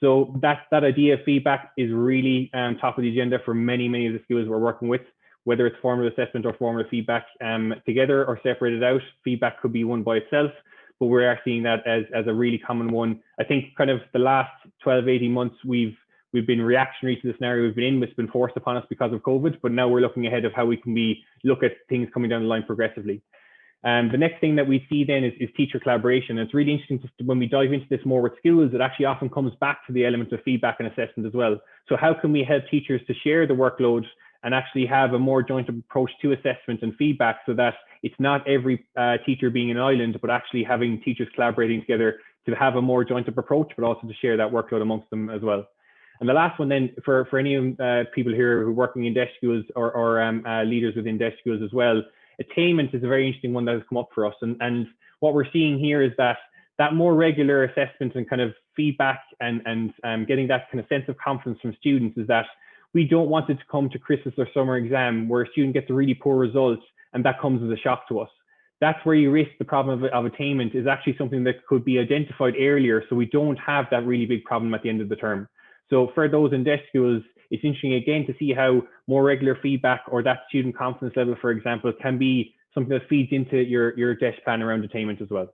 So that idea of feedback is really top of the agenda for many of the schools we're working with, whether it's formative assessment or formative feedback together or separated out. Feedback could be one by itself, but we are seeing that as a really common one. I think kind of the last 12, 18 months, we've been reactionary to the scenario we've been in. It's been forced upon us because of COVID, but now we're looking ahead of how we can look at things coming down the line progressively. The next thing that we see then is teacher collaboration. And it's really interesting when we dive into this more with schools, it actually often comes back to the element of feedback and assessment as well. So how can we help teachers to share the workload and actually have a more joint approach to assessment and feedback, so that it's not every teacher being an island, but actually having teachers collaborating together to have a more joint up approach, but also to share that workload amongst them as well. And the last one then, for any people here who are working in deaf schools or leaders within deaf schools as well, attainment is a very interesting one that has come up for us. And what we're seeing here is that more regular assessment and kind of feedback and getting that kind of sense of confidence from students is that we don't want it to come to Christmas or summer exam where a student gets a really poor result and that comes as a shock to us. That's where you risk the problem of attainment is actually something that could be identified earlier, so we don't have that really big problem at the end of the term. So for those in deaf schools, it's interesting again to see how more regular feedback or that student confidence level, for example, can be something that feeds into your deaf plan around attainment as well.